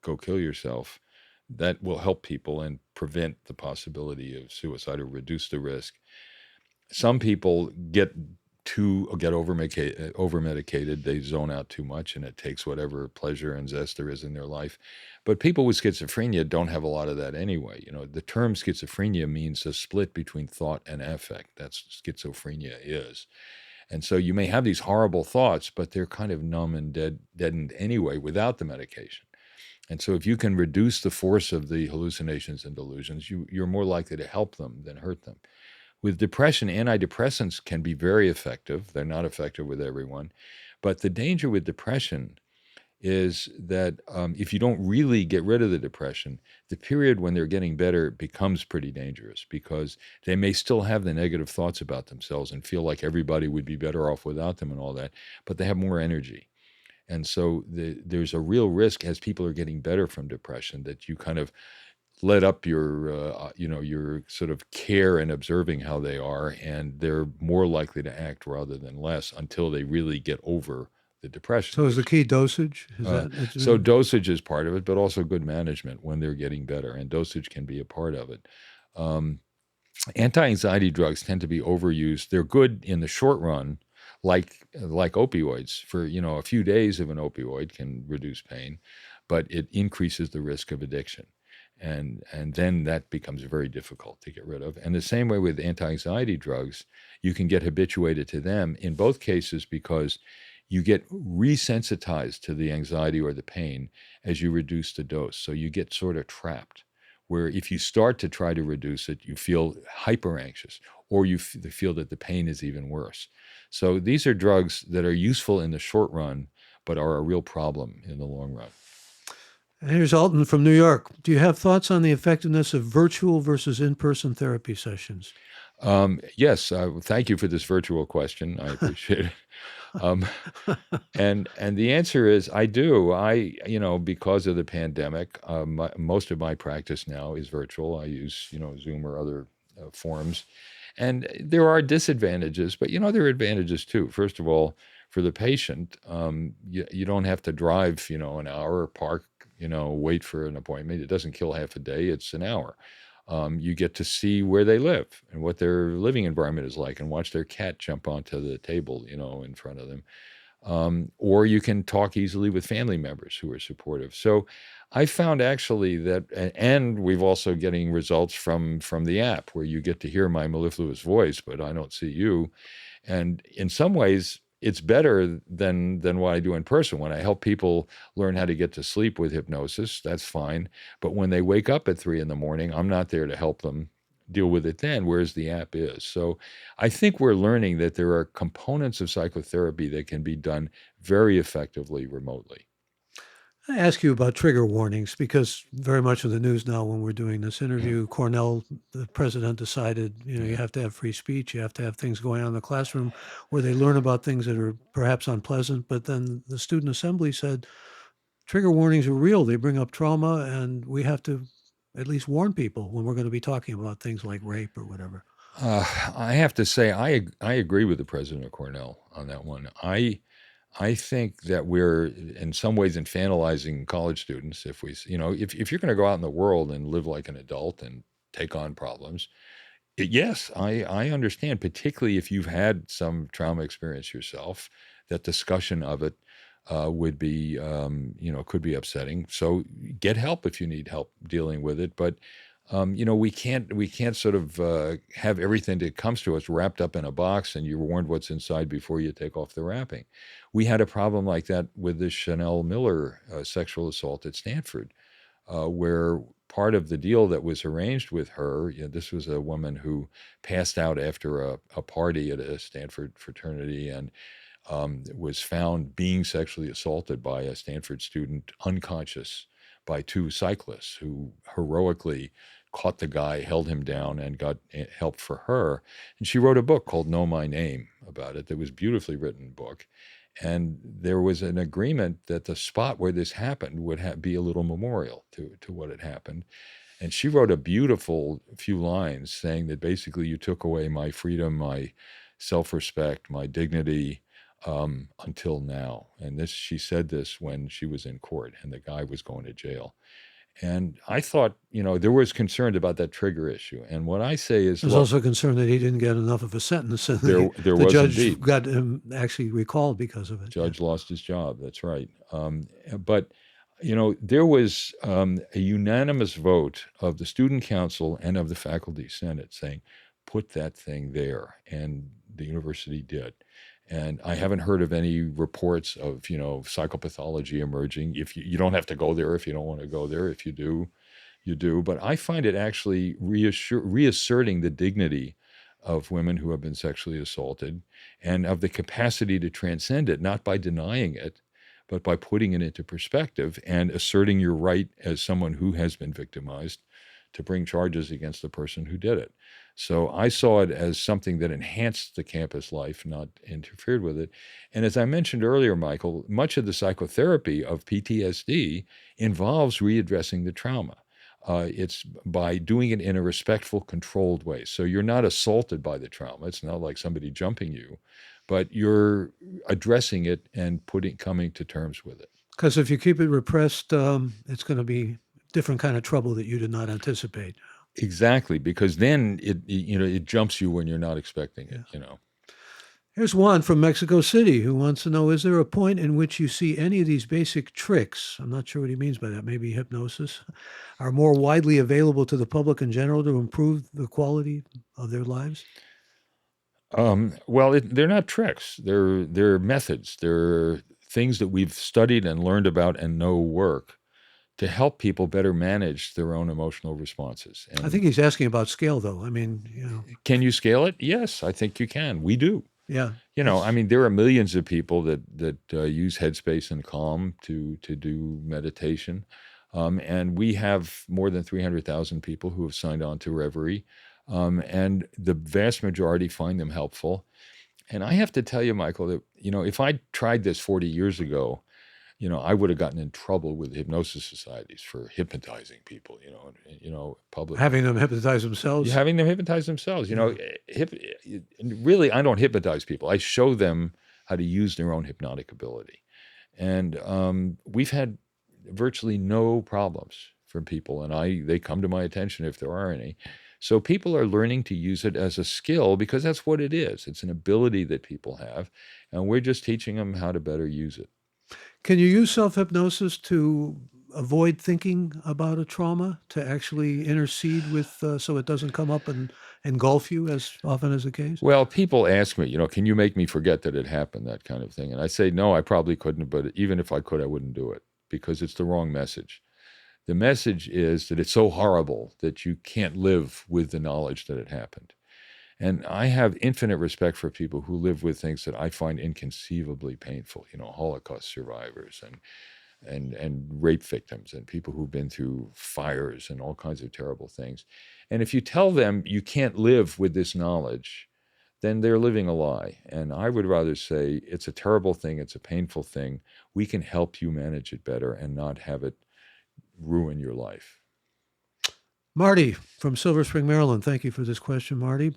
go kill yourself. That will help people and prevent the possibility of suicide or reduce the risk. Some people get get over medicated. They zone out too much, and it takes whatever pleasure and zest there is in their life. But people with schizophrenia don't have a lot of that anyway. The term schizophrenia means a split between thought and affect. That's schizophrenia is. And so you may have these horrible thoughts, but they're kind of numb and deadened anyway without the medication. And so if you can reduce the force of the hallucinations and delusions, you're more likely to help them than hurt them. With depression, antidepressants can be very effective. They're not effective with everyone. But the danger with depression is that if you don't really get rid of the depression, the period when they're getting better becomes pretty dangerous, because they may still have the negative thoughts about themselves and feel like everybody would be better off without them and all that, but they have more energy. And so there's a real risk as people are getting better from depression that you kind of let up your sort of care and observing how they are, and they're more likely to act rather than less until they really get over the depression. So is the key dosage? So dosage is part of it, but also good management when they're getting better, and dosage can be a part of it. Anti-anxiety drugs tend to be overused. They're good in the short run, like opioids. For a few days of an opioid can reduce pain, but it increases the risk of addiction. And then that becomes very difficult to get rid of. And the same way with anti-anxiety drugs, you can get habituated to them in both cases because you get resensitized to the anxiety or the pain as you reduce the dose. So you get sort of trapped, where if you start to try to reduce it, you feel hyper anxious, or you feel that the pain is even worse. So these are drugs that are useful in the short run, but are a real problem in the long run. Here's Alton from New York. Do you have thoughts on the effectiveness of virtual versus in-person therapy sessions? Yes, thank you for this virtual question. I appreciate it. And the answer is I do. Because of the pandemic, most of my practice now is virtual. I use Zoom or other forms, and there are disadvantages, but there are advantages too. First of all, for the patient, you don't have to drive an hour or park, wait for an appointment. It doesn't kill half a day. It's an hour. You get to see where they live and what their living environment is like, and watch their cat jump onto the table, in front of them. Or you can talk easily with family members who are supportive. So I found actually that, and we've also getting results from the app where you get to hear my mellifluous voice, but I don't see you. And in some ways, it's better than what I do in person. When I help people learn how to get to sleep with hypnosis, that's fine. But when they wake up at 3 a.m, I'm not there to help them deal with it then, whereas the app is. So I think we're learning that there are components of psychotherapy that can be done very effectively remotely. I ask you about trigger warnings because very much of the news now when we're doing this interview, Cornell, the president decided, you have to have free speech. You have to have things going on in the classroom where they learn about things that are perhaps unpleasant. But then the student assembly said, trigger warnings are real. They bring up trauma, and we have to at least warn people when we're going to be talking about things like rape or whatever. I have to say, I agree with the president of Cornell on that one. I think that we're in some ways infantilizing college students. If you're going to go out in the world and live like an adult and take on problems, yes, I understand, particularly if you've had some trauma experience yourself, that discussion of it would be, could be upsetting. So get help if you need help dealing with it. But we can't sort of have everything that comes to us wrapped up in a box and you're warned what's inside before you take off the wrapping. We had a problem like that with the Chanel Miller sexual assault at Stanford, where part of the deal that was arranged with her, this was a woman who passed out after a party at a Stanford fraternity and was found being sexually assaulted by a Stanford student, unconscious, by 2 cyclists who heroically caught the guy, held him down, and got help for her. And she wrote a book called Know My Name about it. That was a beautifully written book. And there was an agreement that the spot where this happened would be a little memorial to what had happened. And she wrote a beautiful few lines saying that basically you took away my freedom, my self-respect, my dignity, until now. And she said this when she was in court and the guy was going to jail. And I thought, there was concern about that trigger issue. And what I say is, There's look, also concern that he didn't get enough of a sentence, and there the was judge indeed. got him actually recalled because of it. Judge lost his job. That's right. But there was a unanimous vote of the student council and of the faculty senate saying, put that thing there, and the university did. And I haven't heard of any reports of psychopathology emerging. If you don't have to go there if you don't want to go there. If you do, you do. But I find it actually reasserting the dignity of women who have been sexually assaulted and of the capacity to transcend it, not by denying it, but by putting it into perspective and asserting your right as someone who has been victimized to bring charges against the person who did it. So I saw it as something that enhanced the campus life, not interfered with it. And as I mentioned earlier, Michael, much of the psychotherapy of PTSD involves readdressing the trauma. It's by doing it in a respectful, controlled way. So you're not assaulted by the trauma. It's not like somebody jumping you, but you're addressing it and coming to terms with it. Because if you keep it repressed, it's going to be different kind of trouble that you did not anticipate. Exactly, because then it jumps you when you're not expecting it. Here's Juan from Mexico City who wants to know, is there a point in which you see any of these basic tricks, I'm not sure what he means by that, maybe hypnosis, are more widely available to the public in general to improve the quality of their lives? Well, they're not tricks. They're methods. They're things that we've studied and learned about and know work to help people better manage their own emotional responses. And I think he's asking about scale, though. I mean, can you scale it? Yes, I think you can. We do. Yeah. There are millions of people that use Headspace and Calm to do meditation. And we have more than 300,000 people who have signed on to REVERI. And the vast majority find them helpful. And I have to tell you, Michael, that, if I tried this 40 years ago, I would have gotten in trouble with hypnosis societies for hypnotizing people, publicly. Having them hypnotize themselves? Having them hypnotize themselves. Really, I don't hypnotize people. I show them how to use their own hypnotic ability. And we've had virtually no problems from people, and they come to my attention if there are any. So people are learning to use it as a skill because that's what it is. It's an ability that people have, and we're just teaching them how to better use it. Can you use self-hypnosis to avoid thinking about a trauma, to actually intercede with, so it doesn't come up and engulf you as often as the case? Well, people ask me, can you make me forget that it happened, that kind of thing? And I say, no, I probably couldn't, but even if I could, I wouldn't do it because it's the wrong message. The message is that it's so horrible that you can't live with the knowledge that it happened. And I have infinite respect for people who live with things that I find inconceivably painful, Holocaust survivors and rape victims and people who've been through fires and all kinds of terrible things. And if you tell them you can't live with this knowledge, then they're living a lie. And I would rather say it's a terrible thing, it's a painful thing. We can help you manage it better and not have it ruin your life. Marty from Silver Spring, Maryland. Thank you for this question, Marty.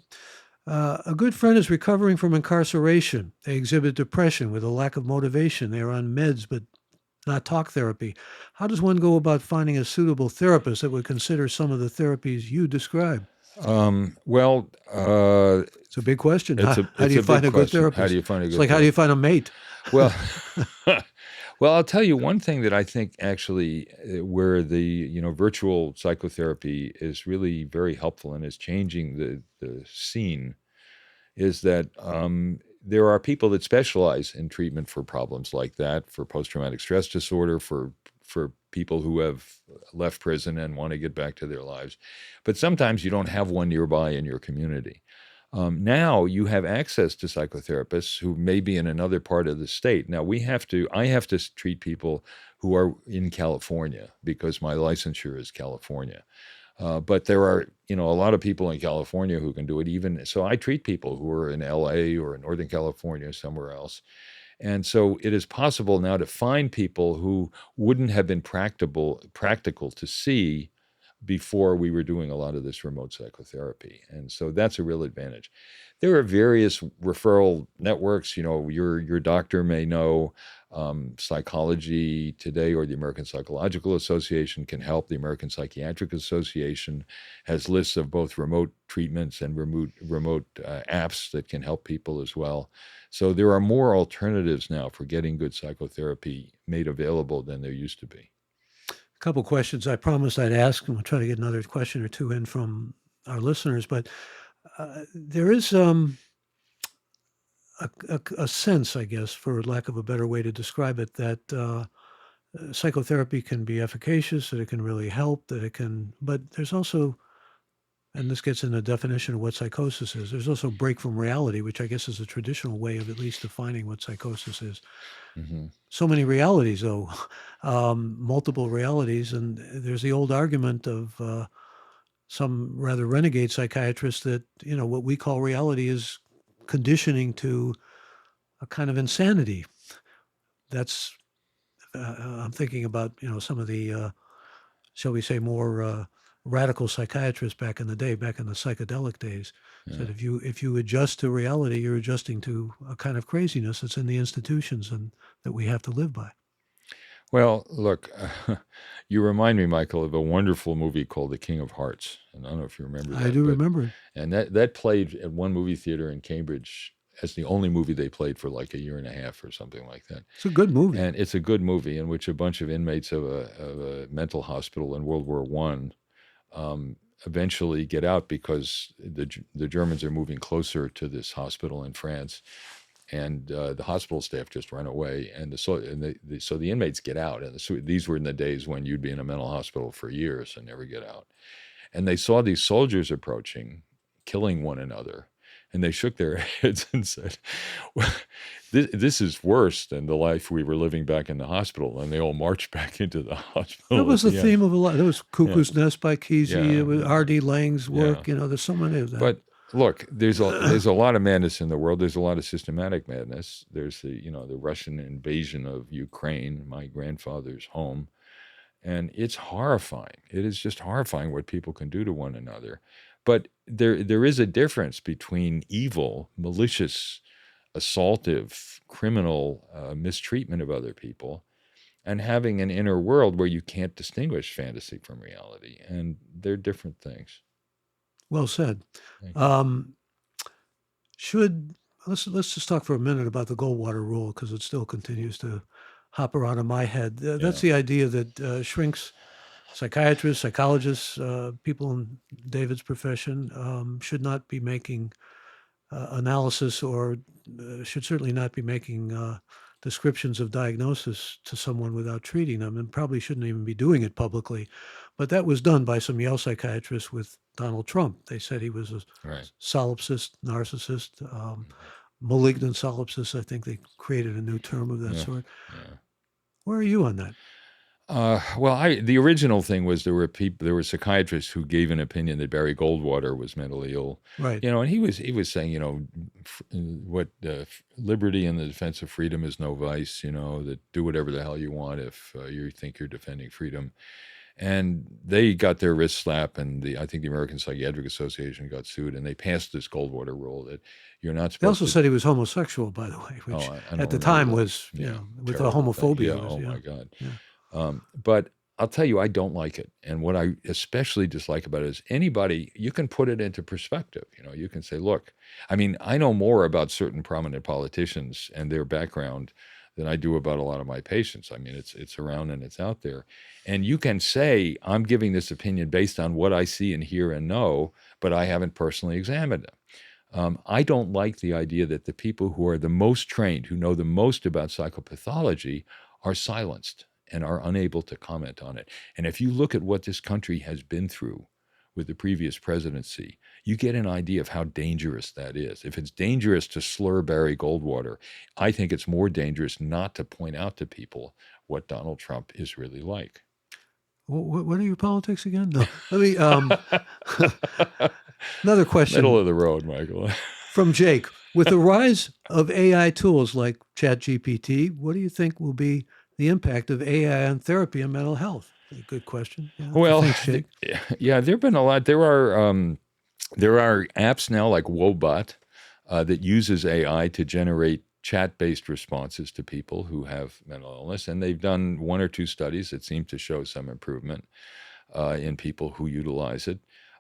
A good friend is recovering from incarceration. They exhibit depression with a lack of motivation. They are on meds, but not talk therapy. How does one go about finding a suitable therapist that would consider some of the therapies you describe? It's a big question. How do it's you a find big a good question. therapist? How do you find a good It's like, how do you find a mate? Well, well, I'll tell you one thing that I think actually where the virtual psychotherapy is really very helpful and is changing the scene is that there are people that specialize in treatment for problems like that, for post-traumatic stress disorder, for people who have left prison and want to get back to their lives. But sometimes you don't have one nearby in your community. Now you have access to psychotherapists who may be in another part of the state. Now I have to treat people who are in California because my licensure is California. But there are, a lot of people in California who can do it even. So I treat people who are in LA or in Northern California or somewhere else. And so it is possible now to find people who wouldn't have been practical to see, before we were doing a lot of this remote psychotherapy. And so that's a real advantage. There are various referral networks. Your doctor may know. Psychology Today or the American Psychological Association can help. The American Psychiatric Association has lists of both remote treatments and remote apps that can help people as well. So there are more alternatives now for getting good psychotherapy made available than there used to be. A couple questions I promised I'd ask, and we'll try to get another question or two in from our listeners. But there is a sense, I guess, for lack of a better way to describe it, that psychotherapy can be efficacious, that it can really help, but there's also, and this gets in the definition of what psychosis is, there's also break from reality, which I guess is a traditional way of at least defining what psychosis is. Mm-hmm. So many realities, though, multiple realities. And there's the old argument of some rather renegade psychiatrists that, what we call reality is conditioning to a kind of insanity. That's, I'm thinking about, some of the, shall we say, more radical psychiatrists back in the psychedelic days, said if you adjust to reality, you're adjusting to a kind of craziness that's in the institutions and that we have to live by. Well, look, you remind me, Michael, of a wonderful movie called The King of Hearts. And I don't know if you remember that. I do remember it. And that played at one movie theater in Cambridge as the only movie they played for like a year and a half or something like that. It's a good movie. And it's a good movie in which a bunch of inmates of a mental hospital in World War I eventually get out because the Germans are moving closer to this hospital in France. And the hospital staff just run away, so the inmates get out. And these were in the days when you'd be in a mental hospital for years and never get out. And they saw these soldiers approaching, killing one another, and they shook their heads and said, well, this is worse than the life we were living back in the hospital. And they all marched back into the hospital. That was the theme of a lot. There was Cuckoo's Nest by Kesey. It was R.D. Laing's work. There's so many of that. But look, there's a lot of madness in the world. There's a lot of systematic madness. There's the Russian invasion of Ukraine, my grandfather's home, and it's horrifying. It is just horrifying what people can do to one another. But there is a difference between evil, malicious, assaultive, criminal mistreatment of other people and having an inner world where you can't distinguish fantasy from reality. And they're different things. Well said. Let's just talk for a minute about the Goldwater rule, because it still continues to hop around in my head. That's the idea that shrinks psychiatrists, psychologists, people in David's profession should not be making analysis or should certainly not be making descriptions of diagnosis to someone without treating them, and probably shouldn't even be doing it publicly. But that was done by some Yale psychiatrists with Donald Trump. They said he was a solipsist, narcissist, malignant solipsist. I think they created a new term of that sort. Yeah. Where are you on that? The original thing was there were psychiatrists who gave an opinion that Barry Goldwater was mentally ill, right? And he was saying, liberty and the defense of freedom is no vice, that do whatever the hell you want if you think you're defending freedom. And they got their wrist slapped, and I think the American Psychiatric Association got sued, and they passed this Goldwater rule that you're not supposed to. They also said he was homosexual, by the way, which at the time was, with the homophobia. My God. Yeah. But I'll tell you, I don't like it. And what I especially dislike about it is you can put it into perspective. You can say, look, I know more about certain prominent politicians and their background than I do about a lot of my patients. It's around and it's out there. And you can say, I'm giving this opinion based on what I see and hear and know, but I haven't personally examined them. I don't like the idea that the people who are the most trained, who know the most about psychopathology, are silenced and are unable to comment on it. And if you look at what this country has been through with the previous presidency, you get an idea of how dangerous that is. If it's dangerous to slur Barry Goldwater, I think it's more dangerous not to point out to people what Donald Trump is really like. What are your politics again? No. Let me, another question. Middle of the road, Michael. From Jake. With the rise of AI tools like ChatGPT, what do you think will be the impact of AI on therapy and mental health? Good question. Yeah. Well, Thanks, Jake. yeah, there've been a lot. There are apps now like Wobot that uses AI to generate chat-based responses to people who have mental illness, and they've done one or two studies that seem to show some improvement in people who utilize it.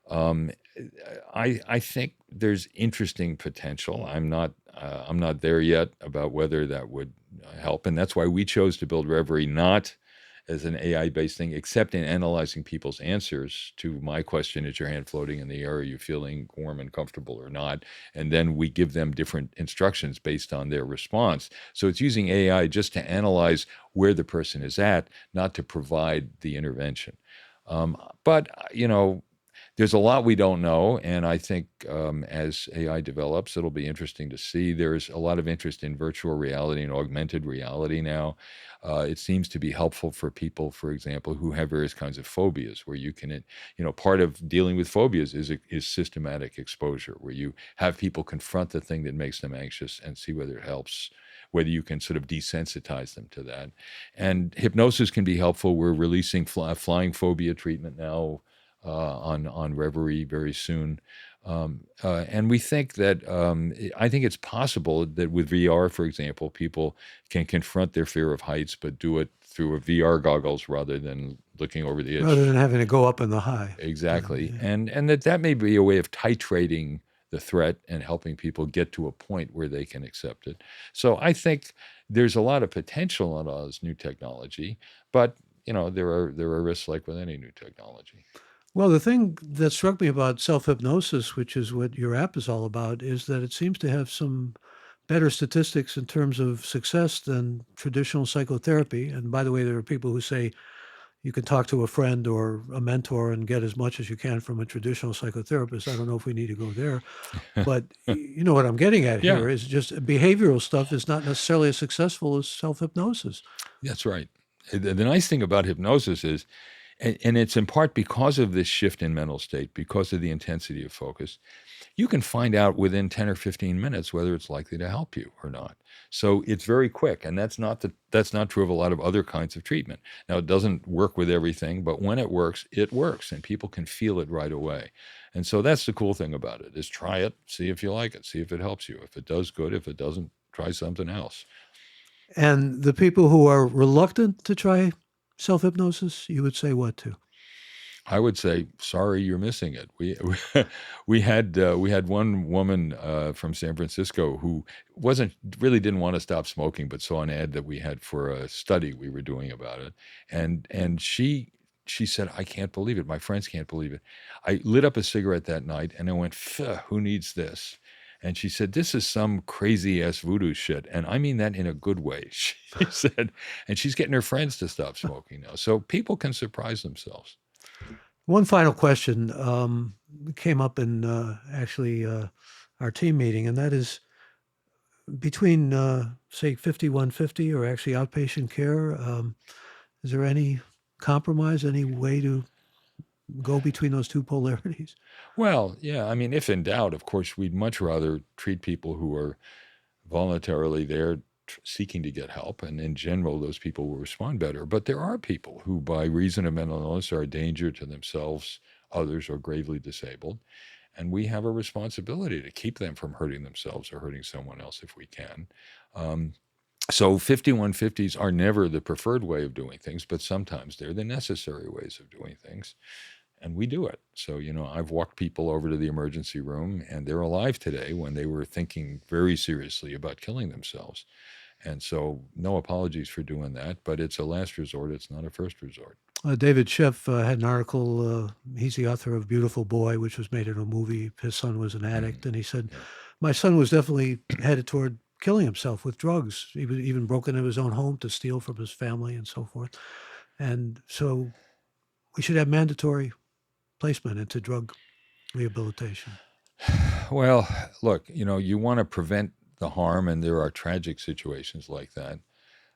Um, I think there's interesting potential. I'm not there yet about whether that would help, and that's why we chose to build REVERI not as an AI-based thing, except in analyzing people's answers to my question: Is your hand floating in the air? Are you feeling warm and comfortable or not? And then we give them different instructions based on their response. So it's using AI just to analyze where the person is at, not to provide the intervention. But there's a lot we don't know, and I think as AI develops, it'll be interesting to see. There's a lot of interest in virtual reality and augmented reality now. It seems to be helpful for people, for example, who have various kinds of phobias, where you can, part of dealing with phobias is systematic exposure, where you have people confront the thing that makes them anxious and see whether it helps, whether you can sort of desensitize them to that. And hypnosis can be helpful. We're releasing flying phobia treatment now on REVERI very soon. And we think that I think it's possible that with VR, for example, people can confront their fear of heights, but do it through a VR goggles rather than looking over the edge. Rather than having to go up in the high. Exactly. And that may be a way of titrating the threat and helping people get to a point where they can accept it. So I think there's a lot of potential on all this new technology, but there are risks like with any new technology. Well, the thing that struck me about self-hypnosis, which is what your app is all about, is that it seems to have some better statistics in terms of success than traditional psychotherapy. And by the way, there are people who say you can talk to a friend or a mentor and get as much as you can from a traditional psychotherapist. I don't know if we need to go there, but you know what I'm getting at Yeah. here is just behavioral stuff is not necessarily as successful as self-hypnosis. That's right. The nice thing about hypnosis is, and it's in part because of this shift in mental state, because of the intensity of focus, you can find out within 10 or 15 minutes whether it's likely to help you or not. So it's very quick, and that's not true of a lot of other kinds of treatment. Now, it doesn't work with everything, but when it works, and people can feel it right away. And so that's the cool thing about it, is try it, see if you like it, see if it helps you. If it does, good. If it doesn't, try something else. And the people who are reluctant to try self-hypnosis, you would say what to? I would say, sorry, you're missing it. We had one woman from San Francisco who didn't want to stop smoking, but saw an ad that we had for a study we were doing about it, and she said, I can't believe it. My friends can't believe it. I lit up a cigarette that night and I went, who needs this? And she said, this is some crazy ass voodoo shit. And I mean that in a good way, she said. And she's getting her friends to stop smoking now. So people can surprise themselves. One final question came up in our team meeting, and that is between, say, 5150 or actually outpatient care, is there any compromise, any way to go between those two polarities? Well, yeah, I mean, if in doubt, of course, we'd much rather treat people who are voluntarily there seeking to get help. And in general, those people will respond better. But there are people who, by reason of mental illness, are a danger to themselves, others, or gravely disabled. And we have a responsibility to keep them from hurting themselves or hurting someone else if we can. So 5150s are never the preferred way of doing things, but sometimes they're the necessary ways of doing things. And we do it. So, I've walked people over to the emergency room and they're alive today when they were thinking very seriously about killing themselves. And so no apologies for doing that, but it's a last resort. It's not a first resort. David Schiff had an article. He's the author of Beautiful Boy, which was made into a movie. His son was an addict. And he said, my son was definitely headed toward killing himself with drugs. He was even broken into his own home to steal from his family and so forth. And so we should have mandatory placement into drug rehabilitation. Well, look, you want to prevent the harm, and there are tragic situations like that.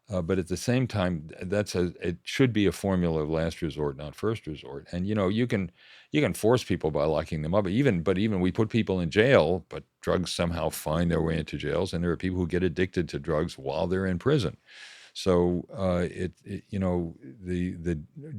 But at the same time, it should be a formula of last resort, not first resort. And you can force people by locking them up. But even we put people in jail, but drugs somehow find their way into jails, and there are people who get addicted to drugs while they're in prison. So the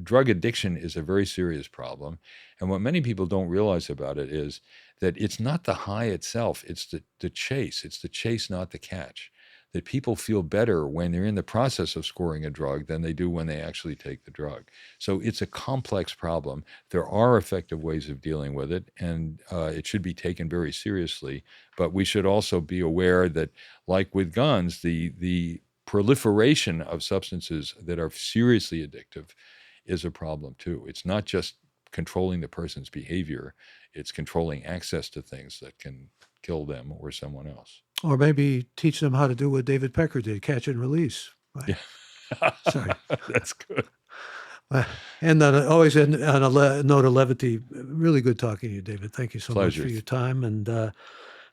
drug addiction is a very serious problem, and what many people don't realize about it is that it's not the high itself; it's the chase. It's the chase, not the catch. That people feel better when they're in the process of scoring a drug than they do when they actually take the drug. So it's a complex problem. There are effective ways of dealing with it, and it should be taken very seriously. But we should also be aware that, like with guns, the proliferation of substances that are seriously addictive is a problem too. It's not just controlling the person's behavior, it's controlling access to things that can kill them or someone else. Or maybe teach them how to do what David Pecker did, catch and release. Yeah. Sorry. That's good. And always on a note of levity, really good talking to you, David. Thank you so Pleasure. much for your time. And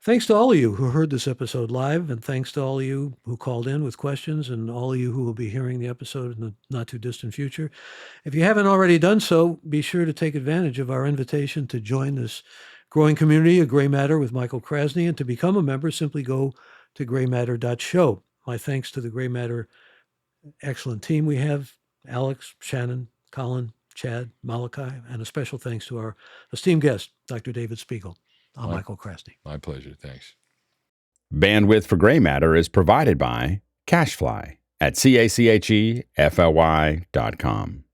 thanks to all of you who heard this episode live, and thanks to all of you who called in with questions, and all of you who will be hearing the episode in the not too distant future. If you haven't already done so, be sure to take advantage of our invitation to join this growing community of Gray Matter with Michael Krasny. And to become a member, simply go to graymatter.show. My thanks to the Gray Matter excellent team we have: Alex, Shannon, Colin, Chad, Malachi, and a special thanks to our esteemed guest, Dr. David Spiegel. I'm Michael Krasny. My pleasure. Thanks. Bandwidth for Gray Matter is provided by CashFly at CACHEFLY.com.